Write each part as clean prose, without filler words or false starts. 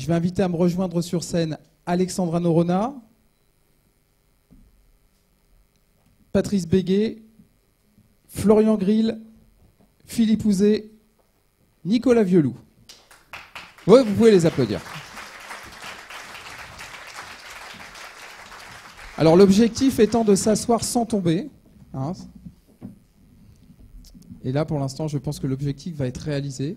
Je vais inviter à me rejoindre sur scène Alexandra Noronha, Patrice Béguet, Florian Grill, Philippe Ouzet, Nicolas Vieuloup. Ouais, vous pouvez les applaudir. Alors l'objectif étant de s'asseoir sans tomber. Hein. Et là, pour l'instant, je pense que l'objectif va être réalisé.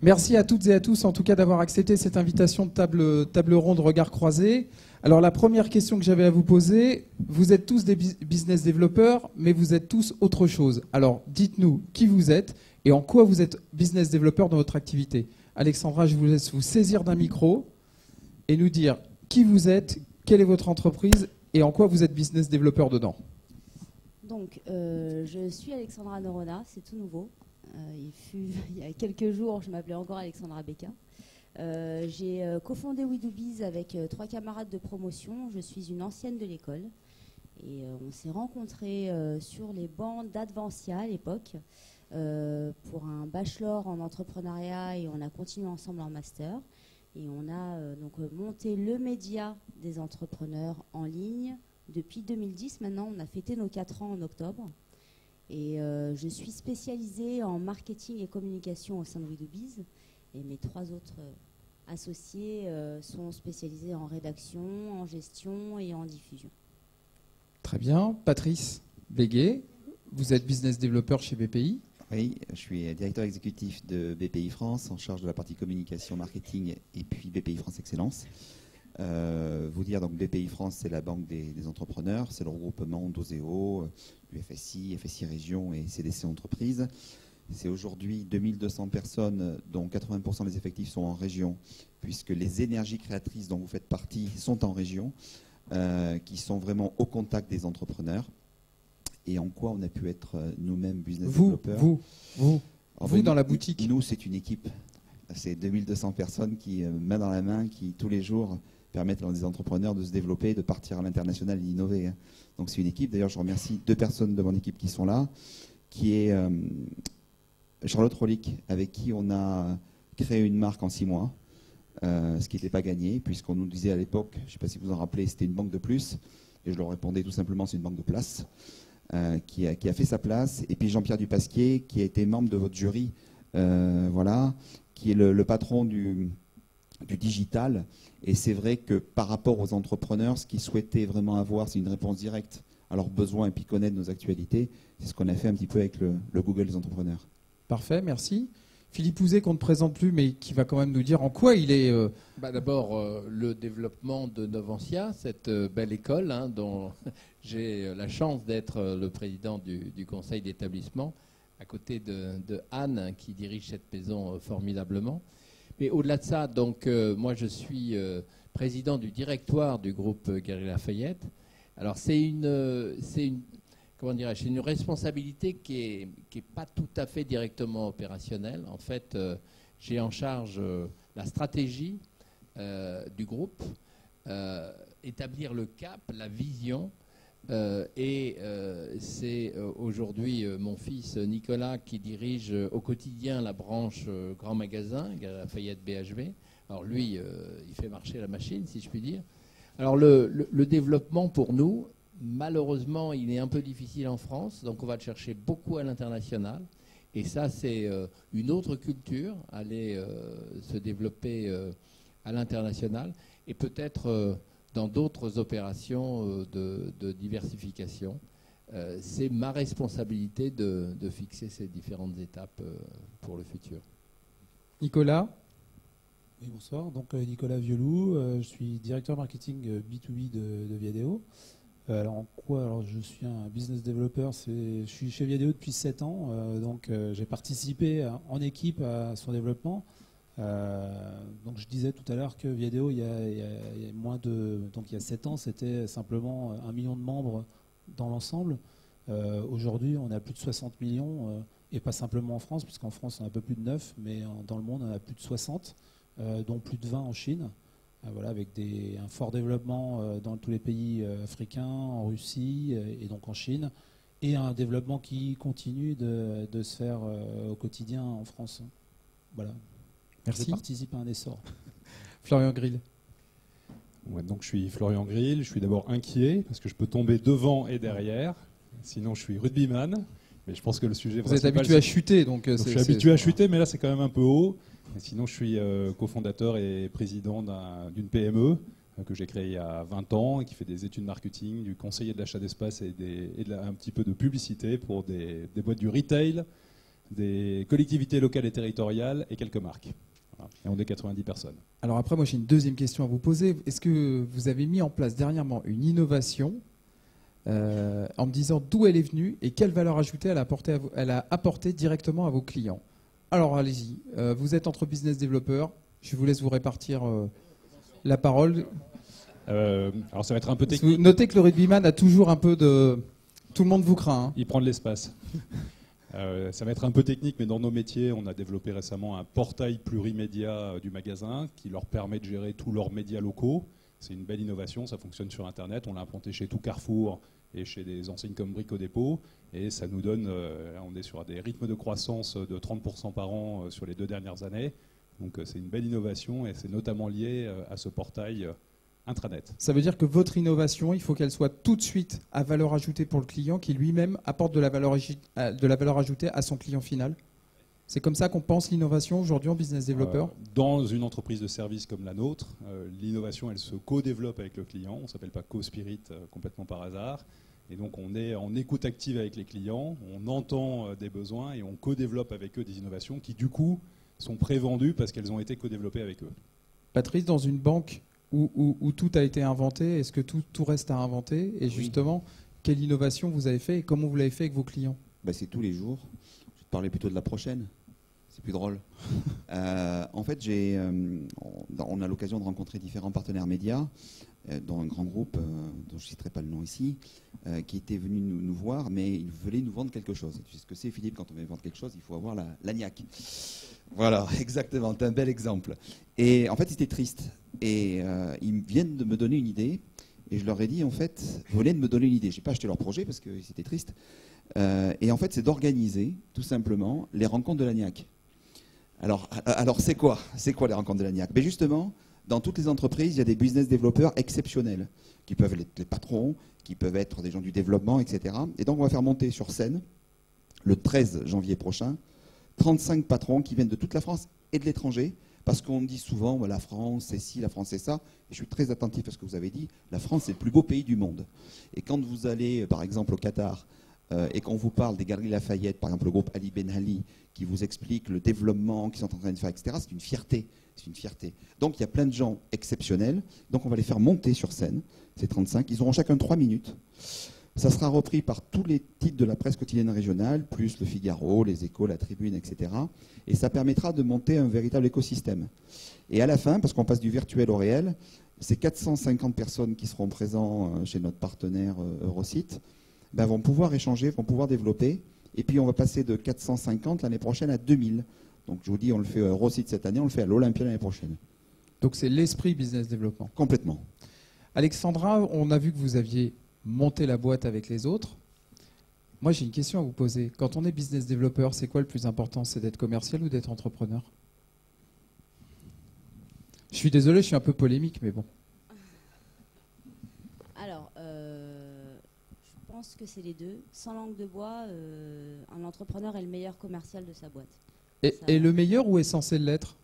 Merci à toutes et à tous, en tout cas, d'avoir accepté cette invitation de table ronde regard croisé. Alors la première question que j'avais à vous poser, vous êtes tous des business développeurs, mais vous êtes tous autre chose. Alors dites-nous qui vous êtes et en quoi vous êtes business développeur dans votre activité. Alexandra, je vous laisse vous saisir d'un micro et nous dire qui vous êtes, quelle est votre entreprise et en quoi vous êtes business développeur dedans. Donc, je suis Alexandra Noronha, c'est tout nouveau. Il y a quelques jours, je m'appelais encore Alexandra Becca. J'ai cofondé WeDoBiz avec 3 camarades de promotion. Je suis une ancienne de l'école. Et on s'est rencontrés sur les bancs d'Advancia à l'époque pour un bachelor en entrepreneuriat et on a continué ensemble en master. Et on a donc monté le média des entrepreneurs en ligne depuis 2010. Maintenant, on a fêté nos 4 ans en octobre. Et je suis spécialisée en marketing et communication au sein de WeDoBiz. Et mes 3 autres associés sont spécialisés en rédaction, en gestion et en diffusion. Très bien. Patrice Béguet, vous êtes business développeur chez BPI. Oui, je suis directeur exécutif de BPI France, en charge de la partie communication, marketing et puis BPI France Excellence. Vous dire, donc BPI France, c'est la banque des entrepreneurs, c'est le regroupement d'Oseo, du FSI, FSI Région et CDC Entreprises. C'est aujourd'hui 2200 personnes, dont 80% des effectifs sont en région, puisque les énergies créatrices dont vous faites partie sont en région, qui sont vraiment au contact des entrepreneurs. Et en quoi on a pu être nous-mêmes business développeurs. Vous dans la boutique. Nous, c'est une équipe. C'est 2200 personnes qui, main dans la main, qui tous les jours permettent à des entrepreneurs de se développer, de partir à l'international et d'innover. Donc c'est une équipe. D'ailleurs, je remercie 2 personnes de mon équipe qui sont là, qui est Charlotte Rolick, avec qui on a créé une marque en 6 mois, ce qui n'était pas gagné, puisqu'on nous disait à l'époque, je ne sais pas si vous en rappelez, c'était une banque de plus, et je leur répondais tout simplement, c'est une banque de place. Qui a fait sa place, et puis Jean-Pierre Dupasquier, qui a été membre de votre jury, voilà, qui est le patron du digital. Et c'est vrai que par rapport aux entrepreneurs, ce qu'ils souhaitaient vraiment avoir, c'est une réponse directe à leurs besoins et puis connaître nos actualités. C'est ce qu'on a fait un petit peu avec le Google des entrepreneurs. Parfait, merci. Philippe Ouzet, qu'on ne présente plus, mais qui va quand même nous dire en quoi il est... D'abord, le développement de Novantia, cette belle école dont j'ai la chance d'être le président du conseil d'établissement, à côté de Anne, qui dirige cette maison formidablement. Mais au-delà de ça, donc, moi je suis président du directoire du groupe Galeries Lafayette. Alors c'est une responsabilité qui est pas tout à fait directement opérationnelle. En fait, j'ai en charge la stratégie du groupe, établir le cap, la vision. C'est aujourd'hui mon fils Nicolas qui dirige au quotidien la branche grand magasin, Galeries Lafayette BHV. Alors lui, il fait marcher la machine, si je puis dire. Alors le développement pour nous, malheureusement, il est un peu difficile en France, donc on va le chercher beaucoup à l'international. Et ça, c'est une autre culture, aller se développer à l'international et peut-être dans d'autres opérations de diversification. C'est ma responsabilité de fixer ces différentes étapes pour le futur. Nicolas ? Oui, bonsoir. Donc Nicolas Vieuloup, je suis directeur marketing B2B de Viadeo. Alors en quoi? Alors je suis un business developer, je suis chez Viadeo depuis 7 ans, donc j'ai participé en équipe à son développement. Donc je disais tout à l'heure que Viadeo, il y a 7 ans, c'était simplement 1 million de membres dans l'ensemble. Aujourd'hui, on a plus de 60 millions, et pas simplement en France, puisqu'en France, on a un peu plus de 9, mais dans le monde, on a plus de 60, dont plus de 20 en Chine. Voilà, avec un fort développement dans tous les pays africains, en Russie et donc en Chine, et un développement qui continue de se faire au quotidien en France. Voilà. Merci. Je participe à un essor. Florian Grill. Ouais, donc je suis Florian Grill, je suis d'abord inquiet parce que je peux tomber devant et derrière. Sinon, je suis rugbyman. Mais je pense que le sujet Vous êtes principal, habitué à chuter, donc je suis habitué à chuter, mais là c'est quand même un peu haut. Et sinon, je suis cofondateur et président d'une PME que j'ai créée il y a 20 ans et qui fait des études marketing, du conseiller de l'achat d'espace et un petit peu de publicité pour des boîtes du retail, des collectivités locales et territoriales et quelques marques. Voilà. Et on est 90 personnes. Alors après, moi j'ai une deuxième question à vous poser. Est-ce que vous avez mis en place dernièrement une innovation en me disant d'où elle est venue et quelle valeur ajoutée elle a apporté directement à vos clients? Alors allez-y, vous êtes entre business développeurs, je vous laisse vous répartir la parole. Alors ça va être un peu technique. Notez que le rugbyman a toujours un peu de... Tout le monde vous craint. Hein. Il prend de l'espace. Ça va être un peu technique, mais dans nos métiers, on a développé récemment un portail plurimédia du magasin qui leur permet de gérer tous leurs médias locaux. C'est une belle innovation, ça fonctionne sur Internet. On l'a implanté chez tout Carrefour et chez des enseignes comme Brico Dépôt. Et ça nous donne, on est sur des rythmes de croissance de 30% par an sur les 2 dernières années. Donc c'est une belle innovation et c'est notamment lié à ce portail intranet. Ça veut dire que votre innovation, il faut qu'elle soit tout de suite à valeur ajoutée pour le client qui lui-même apporte de la valeur ajoutée à son client final. C'est comme ça qu'on pense l'innovation aujourd'hui en business developer. Dans une entreprise de service comme la nôtre, l'innovation, elle se co-développe avec le client. On ne s'appelle pas co-spirit complètement par hasard. Et donc on est en écoute active avec les clients, on entend des besoins et on co-développe avec eux des innovations qui du coup sont prévendues parce qu'elles ont été co-développées avec eux. Patrice, dans une banque où tout a été inventé, est-ce que tout reste à inventer? Et justement, quelle innovation vous avez fait et comment vous l'avez fait avec vos clients? C'est tous les jours. Je vais te parler plutôt de la prochaine. C'est plus drôle. En fait, on a l'occasion de rencontrer différents partenaires médias, dont un grand groupe, dont je ne citerai pas le nom ici, qui était venu nous voir, mais ils voulaient nous vendre quelque chose. Tu sais ce que c'est, Philippe, quand on veut vendre quelque chose, il faut avoir l'agnac. Voilà, exactement, c'est un bel exemple. Et en fait, ils étaient tristes. Et ils viennent de me donner une idée. Et je leur ai dit, en fait, vous venez de me donner une idée. Je n'ai pas acheté leur projet parce qu'ils étaient tristes. Et en fait, c'est d'organiser, tout simplement, les rencontres de l'agnac. Alors c'est quoi? C'est quoi les rencontres de l'agnac? Justement, dans toutes les entreprises, il y a des business développeurs exceptionnels, qui peuvent être les patrons, qui peuvent être des gens du développement, etc. Et donc, on va faire monter sur scène, le 13 janvier prochain, 35 patrons qui viennent de toute la France et de l'étranger, parce qu'on dit souvent, la France, c'est ci, la France, c'est ça. Et je suis très attentif à ce que vous avez dit. La France, c'est le plus beau pays du monde. Et quand vous allez, par exemple, au Qatar, et qu'on vous parle des Galeries Lafayette, par exemple le groupe Ali Ben Ali, qui vous explique le développement qu'ils sont en train de faire, etc., c'est une fierté. C'est une fierté. Donc il y a plein de gens exceptionnels. Donc on va les faire monter sur scène, ces 35. Ils auront chacun 3 minutes. Ça sera repris par tous les titres de la presse quotidienne régionale, plus le Figaro, les Échos, la Tribune, etc. Et ça permettra de monter un véritable écosystème. Et à la fin, parce qu'on passe du virtuel au réel, ces 450 personnes qui seront présentes chez notre partenaire Eurosite vont pouvoir échanger, vont pouvoir développer. Et puis on va passer de 450 l'année prochaine à 2000. Donc je vous dis, on le fait à Eurosite cette année, on le fait à l'Olympia l'année prochaine. Donc c'est l'esprit business développement. Complètement. Alexandra, on a vu que vous aviez monté la boîte avec les autres. Moi j'ai une question à vous poser. Quand on est business developer, c'est quoi le plus important? C'est d'être commercial ou d'être entrepreneur? Je suis désolé, je suis un peu polémique, mais bon. Alors, je pense que c'est les deux. Sans langue de bois, un entrepreneur est le meilleur commercial de sa boîte. Et le meilleur ou est censé l'être?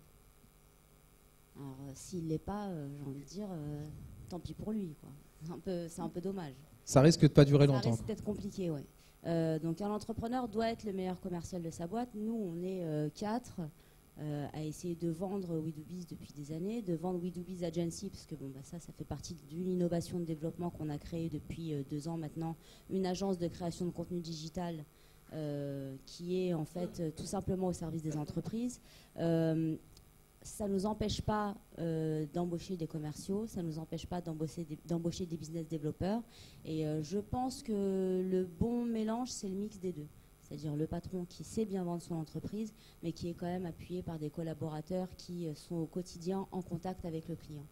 Alors, s'il ne l'est pas, j'ai envie de dire, tant pis pour lui, quoi. C'est un peu dommage. Ça risque de pas durer longtemps. Ça risque d'être compliqué, oui. Donc, un entrepreneur doit être le meilleur commercial de sa boîte. Nous, on est 4 à essayer de vendre WeDoBiz depuis des années, de vendre WeDoBiz Agency, parce que ça fait partie d'une innovation de développement qu'on a créée depuis 2 ans maintenant, une agence de création de contenu digital qui est en fait tout simplement au service des entreprises. Ça ne nous empêche pas d'embaucher des commerciaux, ça ne nous empêche pas d'embaucher des business développeurs. Et je pense que le bon mélange, c'est le mix des deux. C'est-à-dire le patron qui sait bien vendre son entreprise, mais qui est quand même appuyé par des collaborateurs qui sont au quotidien en contact avec le client.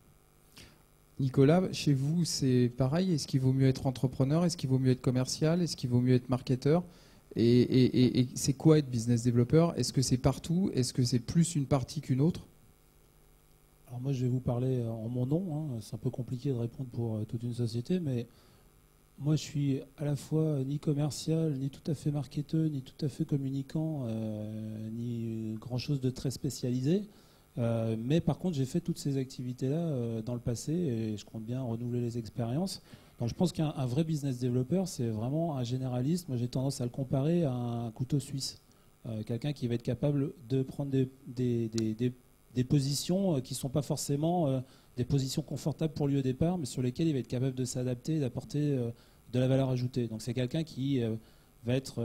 Nicolas, chez vous, c'est pareil. Est-ce qu'il vaut mieux être entrepreneur? Est-ce qu'il vaut mieux être commercial? Est-ce qu'il vaut mieux être marketeur? Et c'est quoi être business developer? Est-ce que c'est partout? Est-ce que c'est plus une partie qu'une autre? Alors moi, je vais vous parler en mon nom, hein. C'est un peu compliqué de répondre pour toute une société, mais moi, je suis à la fois ni commercial, ni tout à fait marketeur, ni tout à fait communicant, ni grand-chose de très spécialisé. Mais par contre, j'ai fait toutes ces activités-là dans le passé et je compte bien renouveler les expériences. Donc je pense qu'un vrai business developer, c'est vraiment un généraliste. Moi, j'ai tendance à le comparer à un couteau suisse. Quelqu'un qui va être capable de prendre des positions qui ne sont pas forcément des positions confortables pour lui au départ, mais sur lesquelles il va être capable de s'adapter et d'apporter de la valeur ajoutée. Donc c'est quelqu'un qui va être,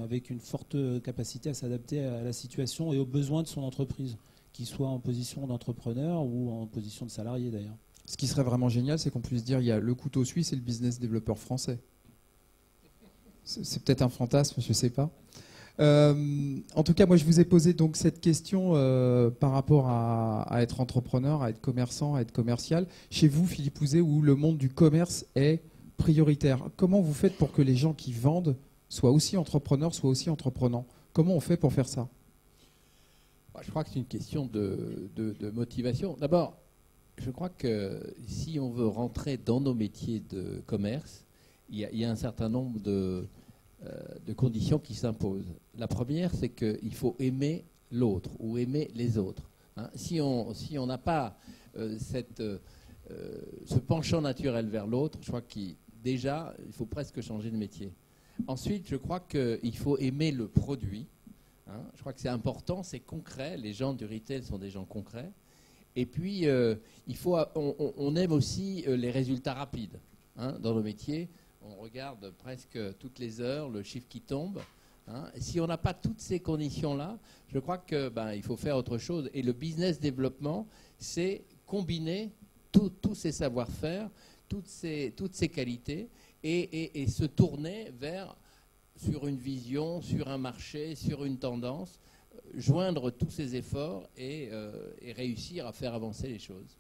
avec une forte capacité à s'adapter à la situation et aux besoins de son entreprise, qu'il soit en position d'entrepreneur ou en position de salarié d'ailleurs. Ce qui serait vraiment génial, c'est qu'on puisse dire il y a le couteau suisse et le business développeur français. C'est peut-être un fantasme, je ne sais pas. En tout cas, moi, je vous ai posé donc cette question par rapport à être entrepreneur, à être commerçant, à être commercial. Chez vous, Philippe Houzé, où le monde du commerce est prioritaire, comment vous faites pour que les gens qui vendent soient aussi entrepreneurs, soient aussi entreprenants? Comment on fait pour faire ça? Je crois que c'est une question de motivation. D'abord, je crois que si on veut rentrer dans nos métiers de commerce, il y a un certain nombre de conditions qui s'imposent. La première, c'est qu'il faut aimer l'autre ou aimer les autres. Hein. Si on n'a pas ce penchant naturel vers l'autre, je crois déjà, il faut presque changer de métier. Ensuite, je crois qu'il faut aimer le produit. Hein. Je crois que c'est important, c'est concret. Les gens du retail sont des gens concrets. Et puis, on aime aussi les résultats rapides. Hein. Dans nos métiers, on regarde presque toutes les heures le chiffre qui tombe. Hein. Et si on n'a pas toutes ces conditions-là, je crois qu'il faut faire autre chose. Et le business développement, c'est combiner tous ces savoir-faire, toutes ces qualités, et se tourner sur une vision, sur un marché, sur une tendance, joindre tous ces efforts et réussir à faire avancer les choses.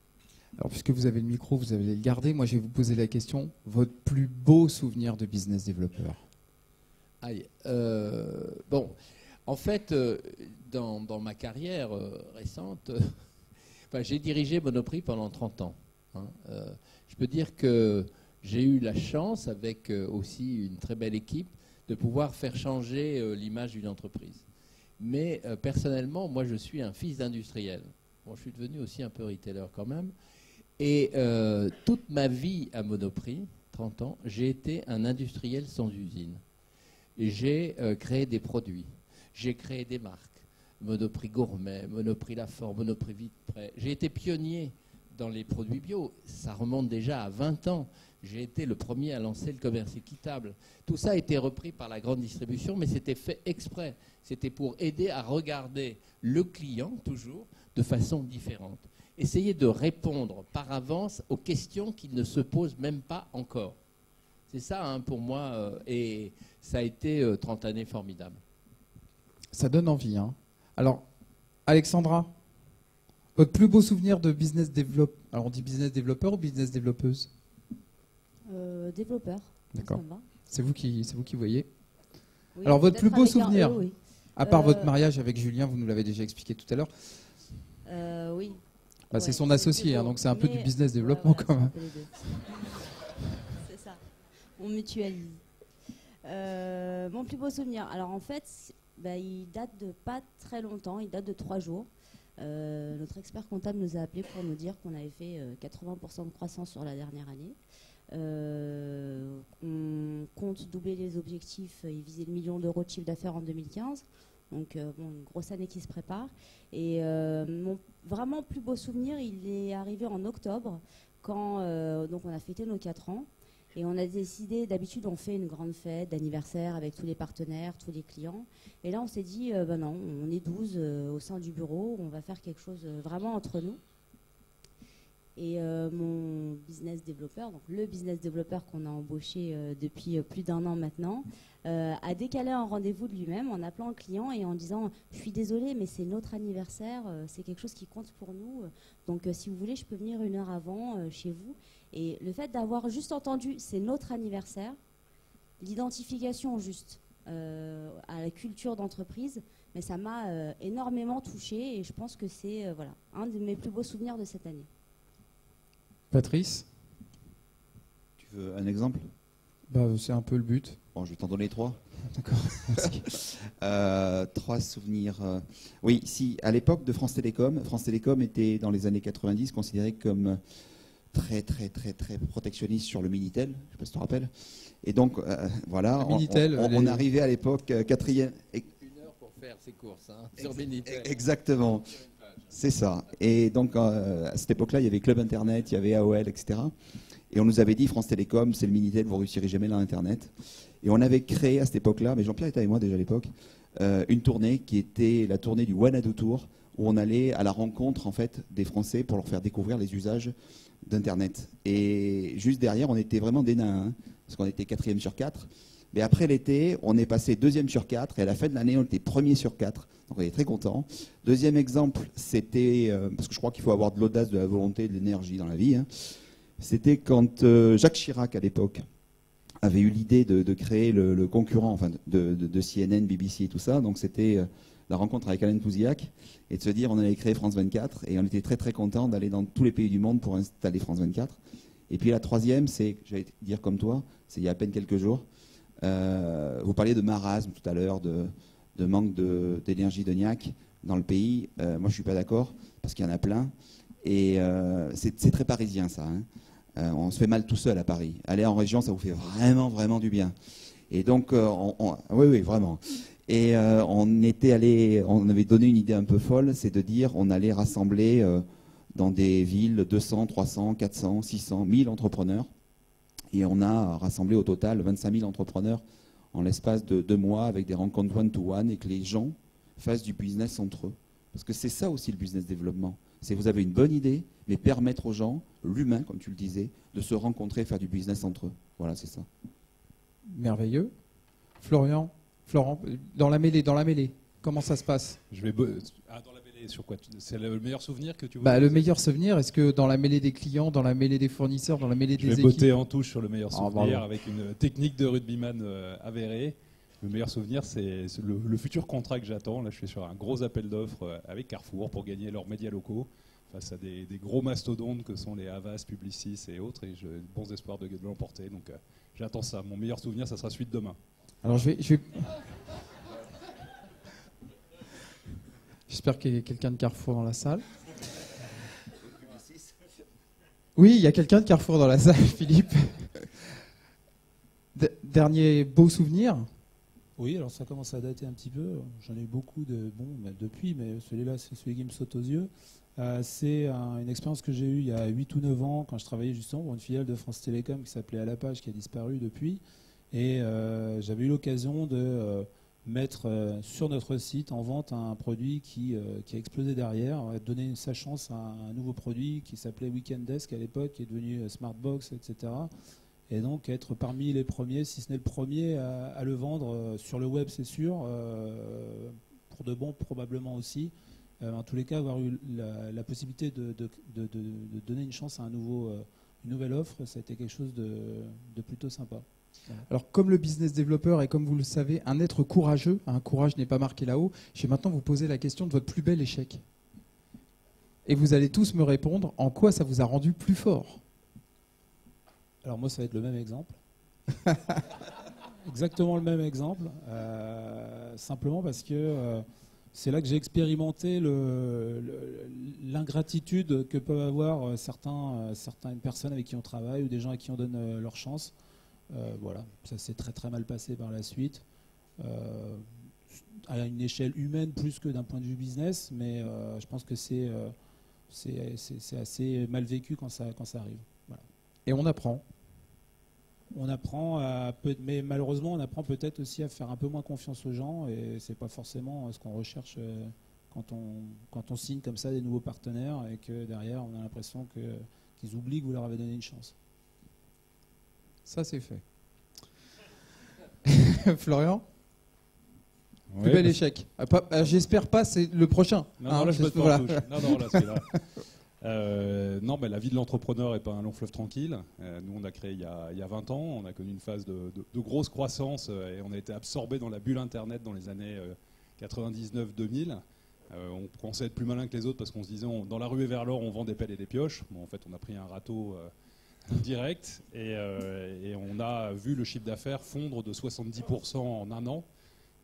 Alors, puisque vous avez le micro, vous allez le garder. Moi, je vais vous poser la question. Votre plus beau souvenir de business developer? Bon, en fait, dans ma carrière récente, j'ai dirigé Monoprix pendant 30 ans. Hein. Je peux dire que j'ai eu la chance, avec aussi une très belle équipe, de pouvoir faire changer l'image d'une entreprise. Mais personnellement, moi, je suis un fils d'industriel. Bon, je suis devenu aussi un peu retailer quand même. Et toute ma vie à Monoprix, 30 ans, j'ai été un industriel sans usine. J'ai créé des produits, j'ai créé des marques. Monoprix Gourmet, Monoprix Lafort, Monoprix Vite Prêt. J'ai été pionnier dans les produits bio. Ça remonte déjà à 20 ans. J'ai été le premier à lancer le commerce équitable. Tout ça a été repris par la grande distribution, mais c'était fait exprès. C'était pour aider à regarder le client, toujours, de façon différente. Essayer de répondre par avance aux questions qui ne se posent même pas encore. C'est ça, hein, pour moi, et ça a été 30 années formidables. Ça donne envie. Hein. Alors, Alexandra, votre plus beau souvenir de business développeur? Alors, on dit business développeur ou business développeuse? Développeur. D'accord. C'est vous qui voyez. Oui, alors, votre plus beau souvenir, oui. à part votre mariage avec Julien, vous nous l'avez déjà expliqué tout à l'heure. Oui. C'est son associé, hein, donc c'est un peu du business développement quand même. C'est ça. On mutualise. Mon plus beau souvenir. Alors en fait, il date de pas très longtemps. Il date de 3 jours. Notre expert comptable nous a appelé pour nous dire qu'on avait fait 80% de croissance sur la dernière année. On compte doubler les objectifs et viser le million d'euros de chiffre d'affaires en 2015. Donc, une grosse année qui se prépare. Et mon vraiment plus beau souvenir, il est arrivé en octobre, quand donc on a fêté nos 4 ans. Et on a décidé, d'habitude, on fait une grande fête d'anniversaire avec tous les partenaires, tous les clients. Et là, on s'est dit, non, on est 12 au sein du bureau, on va faire quelque chose vraiment entre nous. Et mon business développeur, donc le business développeur qu'on a embauché depuis plus d'1 an maintenant, a décalé un rendez-vous de lui-même en appelant le client et en disant « Je suis désolée, mais c'est notre anniversaire, c'est quelque chose qui compte pour nous. Donc si vous voulez, je peux venir 1 heure avant chez vous. » Et le fait d'avoir juste entendu « C'est notre anniversaire », l'identification juste à la culture d'entreprise, mais ça m'a énormément touchée et je pense que c'est voilà, un de mes plus beaux souvenirs de cette année. Patrice? Tu veux un exemple? C'est un peu le but. Bon, je vais t'en donner 3. D'accord. Merci. 3 souvenirs. Oui, si, à l'époque de France Télécom était dans les années 90 considéré comme très protectionniste sur le Minitel. Je ne sais pas si tu te rappelles. Et donc, voilà, on arrivait à l'époque quatrième. 1 heure pour faire ses courses sur Minitel. Exactement. C'est ça. Et donc, à cette époque-là, il y avait Club Internet, il y avait AOL, etc. Et on nous avait dit, France Télécom, c'est le Minitel, vous ne réussirez jamais dans Internet. Et on avait créé à cette époque-là, mais Jean-Pierre était avec moi déjà à l'époque, une tournée qui était la tournée du Wanadoo Tour, où on allait à la rencontre en fait des Français pour leur faire découvrir les usages d'Internet. Et juste derrière, on était vraiment des nains, parce qu'on était 4e sur 4. Mais après l'été, on est passé 2e sur 4, et à la fin de l'année, on était 1er sur 4. Donc on est très contents. Deuxième exemple, c'était, parce que je crois qu'il faut avoir de l'audace, de la volonté, de l'énergie dans la vie, c'était quand Jacques Chirac, à l'époque, avait eu l'idée de créer le concurrent enfin, de CNN, BBC et tout ça. Donc c'était la rencontre avec Alain Pouziac et de se dire on allait créer France 24 et on était très contents d'aller dans tous les pays du monde pour installer France 24. Et puis la troisième, c'est, j'allais dire comme toi, c'est il y a à peine quelques jours. Vous parliez de marasme tout à l'heure, de manque d'énergie de niaque dans le pays. Moi je ne suis pas d'accord parce qu'il y en a plein. Et c'est très parisien ça. On se fait mal tout seul à Paris. Aller en région, ça vous fait vraiment du bien. Et donc, oui, vraiment. Et on avait donné une idée un peu folle, c'est de dire on allait rassembler dans des villes 200, 300, 400, 600, 1000 entrepreneurs. Et on a rassemblé au total 25 000 entrepreneurs en l'espace de 2 mois avec des rencontres one-to-one et que les gens fassent du business entre eux. Parce que c'est ça aussi le business développement. C'est vous avez une bonne idée, mais permettre aux gens, l'humain, comme tu le disais, de se rencontrer et faire du business entre eux. Voilà, c'est ça. Merveilleux. Florent, dans la mêlée, comment ça se passe? Dans la mêlée, sur quoi? C'est le meilleur souvenir que tu veux? Le meilleur souvenir, est-ce que dans la mêlée des clients, dans la mêlée des fournisseurs, dans la mêlée des équipes? Je vais botter en touche sur le meilleur souvenir avec une technique de rugbyman avérée. Le meilleur souvenir, c'est le futur contrat que j'attends. Là, je suis sur un gros appel d'offres avec Carrefour pour gagner leurs médias locaux face à des gros mastodontes que sont les Havas, Publicis et autres. Et j'ai bons espoirs de l'emporter. Donc, j'attends ça. Mon meilleur souvenir, ça sera celui de demain. Alors, j'espère qu'il y a quelqu'un de Carrefour dans la salle. Oui, il y a quelqu'un de Carrefour dans la salle, Philippe. Dernier beau souvenir? Oui, alors ça commence à dater un petit peu. J'en ai eu beaucoup depuis, mais celui-là, c'est celui qui me saute aux yeux. C'est une expérience que j'ai eue il y a 8 ou 9 ans quand je travaillais justement pour une filiale de France Télécom qui s'appelait À la Page, qui a disparu depuis. Et j'avais eu l'occasion de mettre sur notre site en vente un produit qui a explosé derrière, donner sa chance à un nouveau produit qui s'appelait Weekend Desk à l'époque, qui est devenu Smartbox, etc. Et donc être parmi les premiers, si ce n'est le premier, à le vendre sur le web, c'est sûr, pour de bon probablement aussi. En tous les cas, avoir eu la possibilité de donner une chance à une nouvelle offre, ça a été quelque chose de plutôt sympa. Alors, comme le business développeur et comme vous le savez, un être courageux, un courage n'est pas marqué là-haut, je vais maintenant vous poser la question de votre plus bel échec. Et vous allez tous me répondre en quoi ça vous a rendu plus fort. Alors moi, ça va être le même exemple. Exactement le même exemple. Simplement parce que c'est là que j'ai expérimenté l'ingratitude que peuvent avoir certaines personnes avec qui on travaille ou des gens à qui on donne leur chance. Voilà, ça s'est très mal passé par la suite. À une échelle humaine plus que d'un point de vue business, mais je pense que c'est assez mal vécu quand ça arrive. Voilà. Et on apprend. On apprend, mais malheureusement, on apprend peut-être aussi à faire un peu moins confiance aux gens, et c'est pas forcément ce qu'on recherche quand on signe comme ça des nouveaux partenaires, et que derrière, on a l'impression qu'ils oublient que vous leur avez donné une chance. Ça, c'est fait. Florian? Ouais, plus bel échec. J'espère pas, c'est le prochain. Non, là, je me voilà. Non, là, c'est là. Non, la vie de l'entrepreneur n'est pas un long fleuve tranquille. Nous, on a créé il y a 20 ans. On a connu une phase de grosse croissance et on a été absorbé dans la bulle Internet dans les années 99-2000. On pensait être plus malin que les autres parce qu'on se disait dans la ruée vers l'or, on vend des pelles et des pioches. Bon, en fait, on a pris un râteau direct et on a vu le chiffre d'affaires fondre de 70% en un an.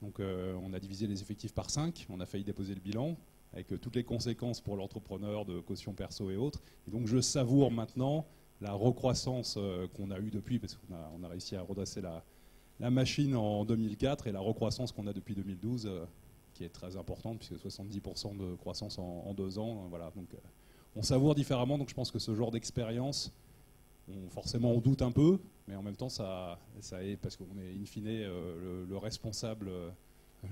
Donc, on a divisé les effectifs par 5. On a failli déposer le bilan, avec toutes les conséquences pour l'entrepreneur de caution perso et autres. Et donc je savoure maintenant la recroissance qu'on a eue depuis, parce qu'on a réussi à redresser la machine en 2004, et la recroissance qu'on a depuis 2012, qui est très importante, puisque 70% de croissance en 2 ans. Voilà. Donc on savoure différemment, donc je pense que ce genre d'expérience, forcément on doute un peu, mais en même temps ça est, parce qu'on est in fine le responsable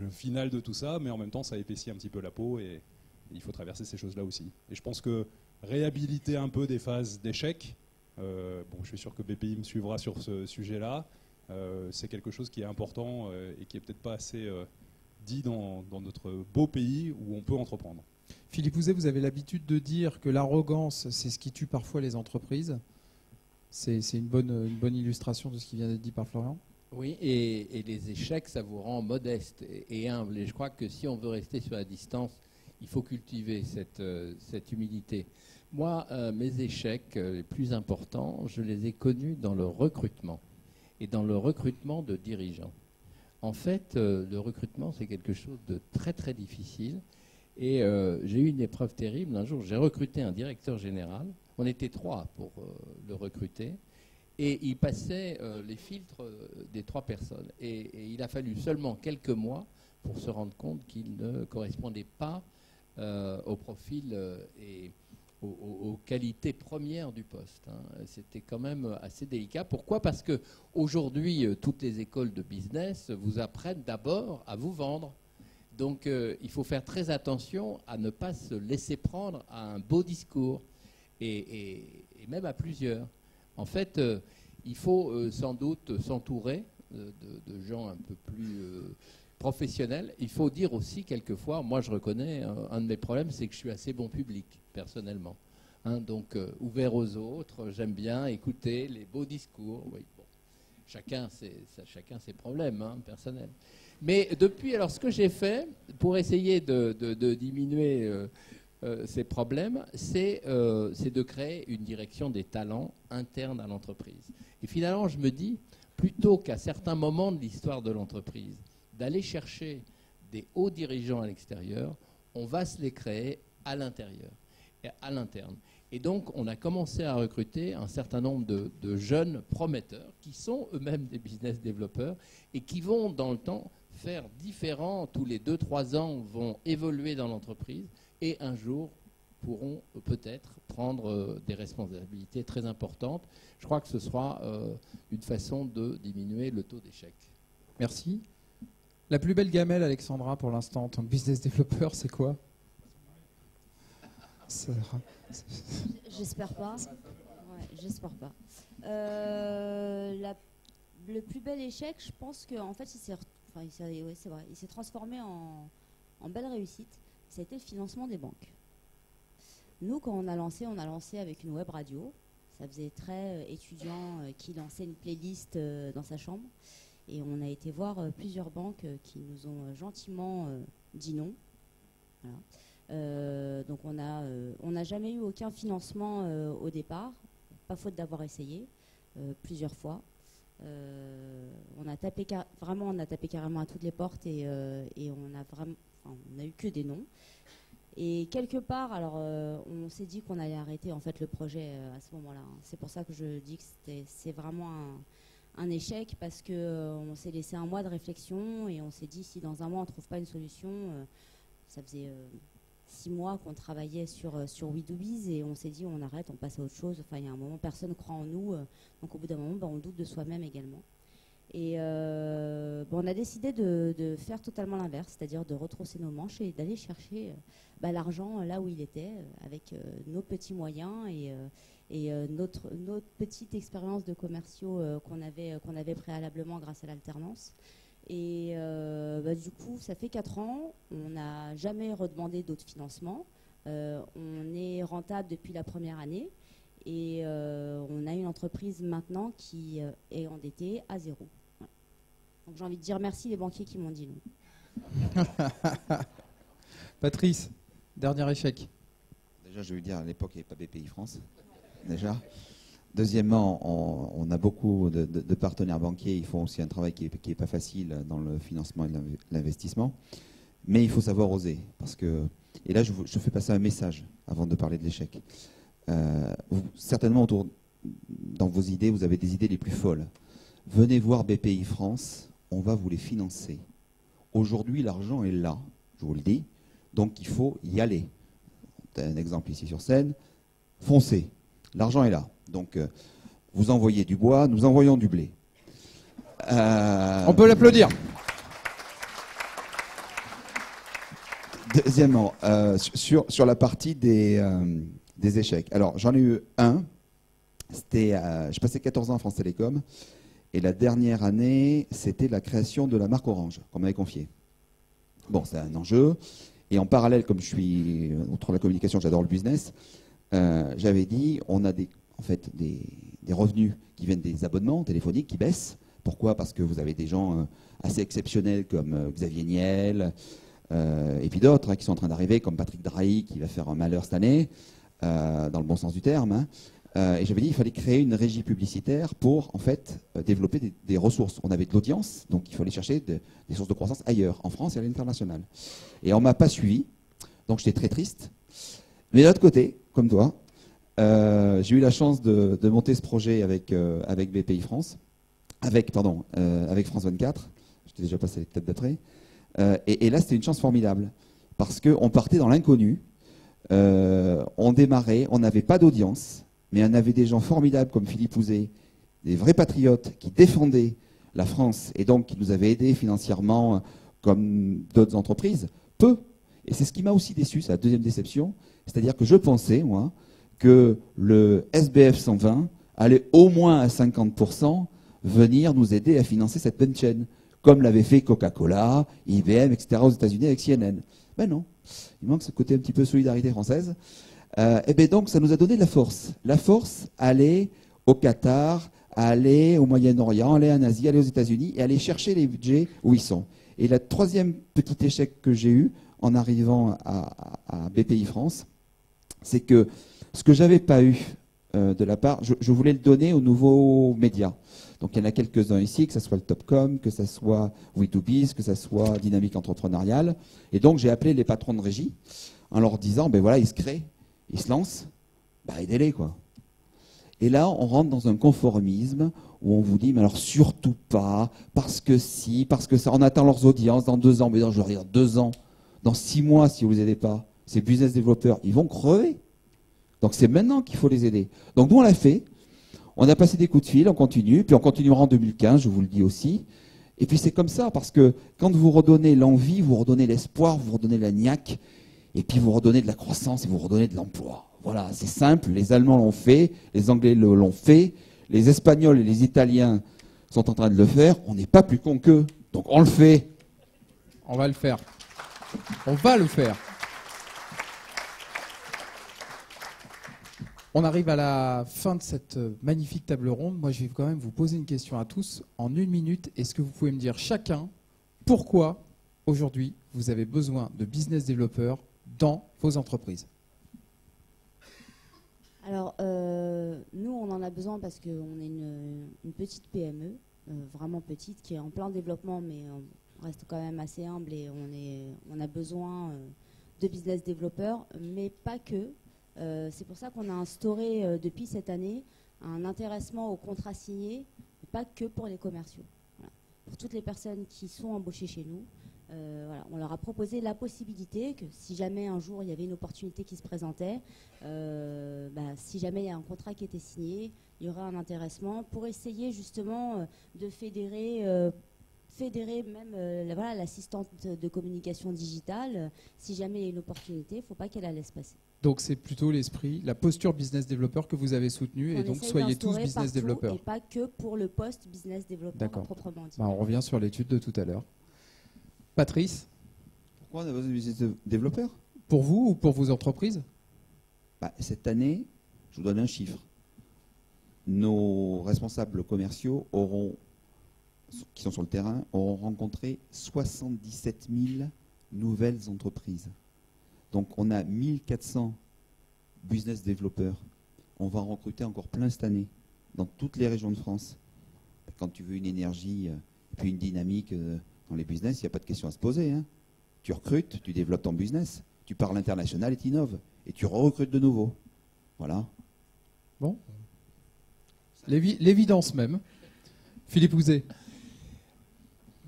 le final de tout ça, mais en même temps ça épaissit un petit peu la peau et il faut traverser ces choses-là aussi. Et je pense que réhabiliter un peu des phases d'échec, je suis sûr que BPI me suivra sur ce sujet-là, c'est quelque chose qui est important et qui est peut-être pas assez dit dans notre beau pays où on peut entreprendre. Philippe Houzet, vous avez l'habitude de dire que l'arrogance, c'est ce qui tue parfois les entreprises. C'est une bonne illustration de ce qui vient d'être dit par Florian. Oui, et les échecs, ça vous rend modeste et humble. Et je crois que si on veut rester sur la distance, il faut cultiver cette humilité. Moi, mes échecs les plus importants, je les ai connus dans le recrutement et dans le recrutement de dirigeants. En fait, le recrutement, c'est quelque chose de très, très difficile. Et j'ai eu une épreuve terrible. Un jour, j'ai recruté un directeur général. On était 3 pour le recruter. Et il passait les filtres des 3 personnes. Et il a fallu seulement quelques mois pour se rendre compte qu'il ne correspondait pas au profil et aux qualités premières du poste. C'était quand même assez délicat. Pourquoi ? Parce qu'aujourd'hui, toutes les écoles de business vous apprennent d'abord à vous vendre. Donc il faut faire très attention à ne pas se laisser prendre à un beau discours, et même à plusieurs. En fait, il faut sans doute s'entourer de gens un peu plus professionnels. Il faut dire aussi quelquefois, moi je reconnais, un de mes problèmes, c'est que je suis assez bon public, personnellement. Donc ouvert aux autres, j'aime bien écouter les beaux discours. Oui, bon. Chacun ses problèmes personnels. Mais depuis, alors ce que j'ai fait pour essayer de diminuer ces problèmes, c'est de créer une direction des talents interne à l'entreprise. Et finalement, je me dis, plutôt qu'à certains moments de l'histoire de l'entreprise, d'aller chercher des hauts dirigeants à l'extérieur, on va se les créer à l'intérieur, à l'interne. Et donc, on a commencé à recruter un certain nombre de jeunes prometteurs qui sont eux-mêmes des business développeurs et qui vont, dans le temps, faire différents, tous les 2-3 ans, vont évoluer dans l'entreprise et un jour pourront peut-être prendre des responsabilités très importantes. Je crois que ce sera une façon de diminuer le taux d'échec. Merci. La plus belle gamelle, Alexandra, pour l'instant, en tant que business développeur, c'est quoi ? J'espère pas. Ouais, j'espère pas. Le plus bel échec, je pense qu'en fait, il s'est transformé en belle réussite. Ça a été le financement des banques. Nous, quand on a lancé avec une web radio. Ça faisait très étudiant qui lançait une playlist dans sa chambre. Et on a été voir plusieurs banques qui nous ont gentiment dit non. Voilà. Donc on n'a jamais eu aucun financement au départ, pas faute d'avoir essayé plusieurs fois. On a tapé carrément à toutes les portes et on a eu que des noms. Et quelque part, alors on s'est dit qu'on allait arrêter en fait le projet à ce moment-là. C'est pour ça que je dis que c'est vraiment un échec, parce que on s'est laissé un mois de réflexion et on s'est dit, si dans un mois on ne trouve pas une solution, ça faisait 6 mois qu'on travaillait sur WeDoBiz et on s'est dit on arrête, on passe à autre chose. Enfin, il y a un moment, personne ne croit en nous, donc au bout d'un moment, on doute de soi-même également. Et on a décidé de faire totalement l'inverse, c'est-à-dire de retrousser nos manches et d'aller chercher l'argent là où il était, avec nos petits moyens et notre petite expérience de commerciaux qu'on avait préalablement grâce à l'alternance. Et du coup, ça fait 4 ans, on n'a jamais redemandé d'autres financements. On est rentable depuis la première année et on a une entreprise maintenant qui est endettée à 0. Voilà. Donc j'ai envie de dire merci les banquiers qui m'ont dit non. Patrice, dernier échec. Déjà, je vais lui dire, à l'époque, il n'y avait pas BPI France. Déjà. Deuxièmement, on a beaucoup de partenaires banquiers. Ils font aussi un travail qui est pas facile dans le financement et l'investissement. Mais il faut savoir oser. Et là, je fais passer un message avant de parler de l'échec. Certainement, dans vos idées, vous avez des idées les plus folles. Venez voir BPI France, on va vous les financer. Aujourd'hui, l'argent est là, je vous le dis. Donc, il faut y aller. Un exemple ici sur scène. Foncez. L'argent est là. Donc, vous envoyez du bois, nous envoyons du blé. On peut l'applaudir. Deuxièmement, sur la partie des échecs. Alors, j'en ai eu un. Je passais 14 ans à France Télécom. Et la dernière année, c'était la création de la marque Orange, qu'on m'avait confiée. Bon, c'est un enjeu. Et en parallèle, comme je suis, outre la communication, j'adore le business, j'avais dit, on a des revenus qui viennent des abonnements téléphoniques qui baissent. Pourquoi? Parce que vous avez des gens assez exceptionnels comme Xavier Niel, et puis d'autres qui sont en train d'arriver, comme Patrick Drahi, qui va faire un malheur cette année, dans le bon sens du terme. Et j'avais dit qu'il fallait créer une régie publicitaire pour, en fait, développer des ressources. On avait de l'audience, donc il fallait chercher des sources de croissance ailleurs, en France et à l'international. Et on ne m'a pas suivi, donc j'étais très triste. Mais de l'autre côté, comme toi, j'ai eu la chance de monter ce projet avec BPI France, avec France 24. J'étais déjà passé peut-être d'après. Et là, c'était une chance formidable, parce qu'on partait dans l'inconnu, on démarrait, on n'avait pas d'audience, mais on avait des gens formidables comme Philippe Houzet, des vrais patriotes qui défendaient la France et donc qui nous avaient aidés financièrement comme d'autres entreprises, peu. Et c'est ce qui m'a aussi déçu, c'est la deuxième déception, c'est-à-dire que je pensais, moi, que le SBF 120 allait au moins à 50% venir nous aider à financer cette bonne chaîne, comme l'avait fait Coca-Cola, IBM, etc. aux États-Unis avec CNN. Ben non, il manque ce côté un petit peu solidarité française. Et bien donc, ça nous a donné de la force. La force à aller au Qatar, à aller au Moyen-Orient, aller en Asie, aller aux États-Unis et aller chercher les budgets où ils sont. Et le troisième petit échec que j'ai eu en arrivant à BPI France, c'est que ce que je n'avais pas eu de la part, je voulais le donner aux nouveaux médias. Donc il y en a quelques-uns ici, que ce soit le Topcom, que ce soit We2Biz, que ce soit Dynamique Entrepreneuriale. Et donc j'ai appelé les patrons de régie en leur disant, ben voilà, ils se créent, ils se lancent, ben aidez-les quoi. Et là, on rentre dans un conformisme où on vous dit, mais alors surtout pas, parce que si, parce que ça, on attend leurs audiences dans 2 ans. Mais non, je veux dire 2 ans, dans 6 mois, si vous ne les aidez pas, ces business développeurs, ils vont crever. Donc c'est maintenant qu'il faut les aider. Donc nous, on l'a fait. On a passé des coups de fil, on continue, puis on continuera en 2015, je vous le dis aussi. Et puis c'est comme ça, parce que quand vous redonnez l'envie, vous redonnez l'espoir, vous redonnez la niaque, et puis vous redonnez de la croissance et vous redonnez de l'emploi. Voilà, c'est simple, les Allemands l'ont fait, les Anglais l'ont fait, les Espagnols et les Italiens sont en train de le faire, on n'est pas plus cons qu'eux, donc on le fait. On va le faire. On va le faire. On arrive à la fin de cette magnifique table ronde. Moi, je vais quand même vous poser une question à tous. En 1 minute, est-ce que vous pouvez me dire chacun pourquoi, aujourd'hui, vous avez besoin de business développeurs dans vos entreprises? Alors, nous, on en a besoin parce qu'on est une petite PME, vraiment petite, qui est en plein développement, mais on reste quand même assez humble et on a besoin de business développeurs, mais pas que. C'est pour ça qu'on a instauré depuis cette année un intéressement au contrat signé, pas que pour les commerciaux. Voilà. Pour toutes les personnes qui sont embauchées chez nous, voilà, on leur a proposé la possibilité que si jamais un jour il y avait une opportunité qui se présentait, si jamais il y a un contrat qui était signé, il y aurait un intéressement pour essayer justement de fédérer même voilà, l'assistante de communication digitale. Si jamais il y a une opportunité, il ne faut pas qu'elle la laisse passer. Donc c'est plutôt l'esprit, la posture business développeur que vous avez soutenue, et donc soyez tous business développeurs. Et pas que pour le poste business développeur proprement dit. On revient sur l'étude de tout à l'heure. Patrice? Pourquoi on a besoin de business développeurs? pour vous ou pour vos entreprises? Cette année, je vous donne un chiffre. Nos responsables commerciaux qui sont sur le terrain auront rencontré 77 000 nouvelles entreprises. Donc on a 1400 business développeurs. On va en recruter encore plein cette année dans toutes les régions de France. Quand tu veux une énergie et puis une dynamique dans les business, il n'y a pas de question à se poser. Hein. Tu recrutes, tu développes ton business, tu pars à l'international et tu innoves. Et tu recrutes de nouveau. Voilà. Bon. L'évidence même. Philippe Houzet.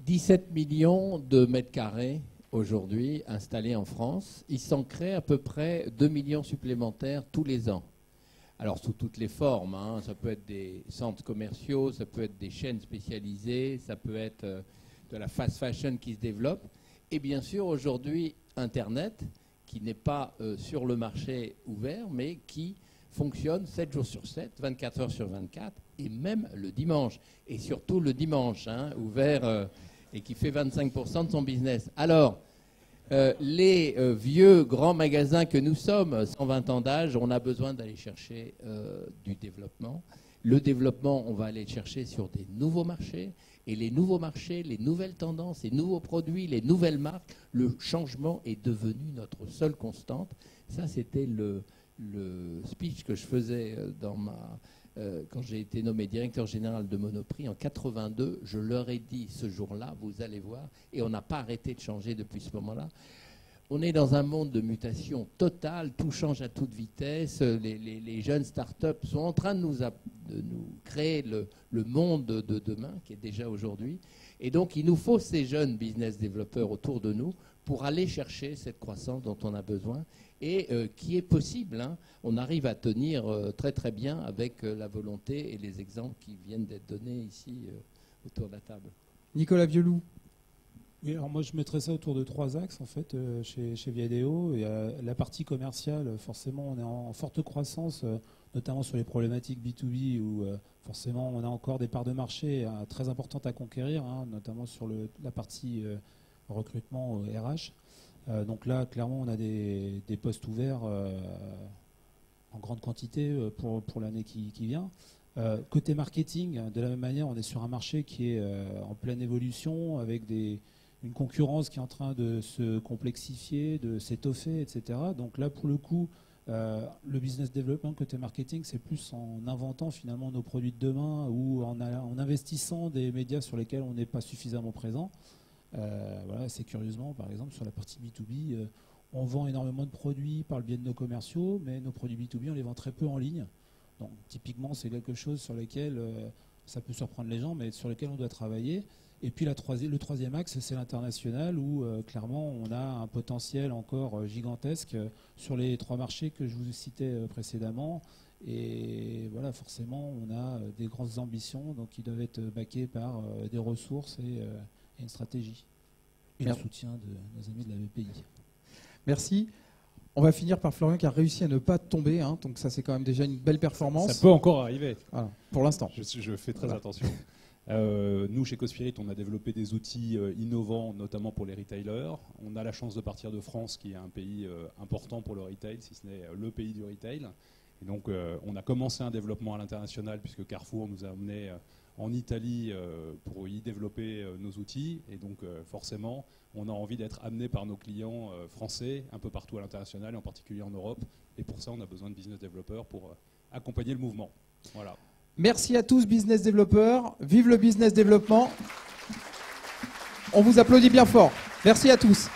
17 millions de mètres carrés aujourd'hui installés en France. Il s'en crée à peu près 2 millions supplémentaires tous les ans. Alors sous toutes les formes, hein. Ça peut être des centres commerciaux, ça peut être des chaînes spécialisées, ça peut être de la fast fashion qui se développe. Et bien sûr aujourd'hui Internet qui n'est pas sur le marché ouvert mais qui fonctionne 7 jours sur 7, 24 heures sur 24 et même le dimanche. Et surtout le dimanche, hein, ouvert et qui fait 25% de son business. Alors, les vieux grands magasins que nous sommes, 120 ans d'âge, on a besoin d'aller chercher du développement. Le développement, on va aller le chercher sur des nouveaux marchés. Et les nouveaux marchés, les nouvelles tendances, les nouveaux produits, les nouvelles marques, le changement est devenu notre seule constante. Ça, c'était le speech que je faisais quand j'ai été nommé directeur général de Monoprix en 82. Je leur ai dit ce jour-là, vous allez voir, et on n'a pas arrêté de changer depuis ce moment-là. On est dans un monde de mutation totale, tout change à toute vitesse, les jeunes start-up sont en train de nous créer le monde de demain, qui est déjà aujourd'hui. Et donc, il nous faut ces jeunes business développeurs autour de nous pour aller chercher cette croissance dont on a besoin et qui est possible. Hein. On arrive à tenir très très bien avec la volonté et les exemples qui viennent d'être donnés ici autour de la table. Nicolas Vieuloup. Oui, alors moi je mettrais ça autour de 3 axes en fait chez Viadeo. Et, la partie commerciale, forcément on est en forte croissance, notamment sur les problématiques B2B où forcément on a encore des parts de marché très importantes à conquérir, hein, notamment sur la partie recrutement RH. Donc là clairement on a des postes ouverts en grande quantité pour l'année qui vient. Côté marketing, de la même manière, on est sur un marché qui est en pleine évolution avec une concurrence qui est en train de se complexifier, de s'étoffer, etc. Donc là, pour le coup, le business development côté marketing, c'est plus en inventant finalement nos produits de demain ou en investissant des médias sur lesquels on n'est pas suffisamment présent. Voilà, c'est curieusement, par exemple, sur la partie B2B, on vend énormément de produits par le biais de nos commerciaux, mais nos produits B2B, on les vend très peu en ligne. Donc typiquement, c'est quelque chose sur lequel ça peut surprendre les gens, mais sur lequel on doit travailler. Et puis le troisième axe, c'est l'international, où clairement, on a un potentiel encore gigantesque sur les 3 marchés que je vous citais précédemment. Et voilà, forcément, on a des grandes ambitions, donc qui doivent être backées par des ressources et une stratégie. Et le soutien de nos amis de la BPI. Merci. On va finir par Florian qui a réussi à ne pas tomber, hein, donc ça c'est quand même déjà une belle performance. Ça peut encore arriver. Voilà, pour l'instant. Je fais très attention. Nous, chez Cospirit, on a développé des outils innovants, notamment pour les retailers. On a la chance de partir de France, qui est un pays important pour le retail, si ce n'est le pays du retail. Et donc, on a commencé un développement à l'international, puisque Carrefour nous a amenés en Italie pour y développer nos outils. Et donc, forcément, on a envie d'être amené par nos clients français un peu partout à l'international, et en particulier en Europe. Et pour ça, on a besoin de business développeurs pour accompagner le mouvement. Voilà. Merci à tous, business développeurs. Vive le business développement. On vous applaudit bien fort. Merci à tous.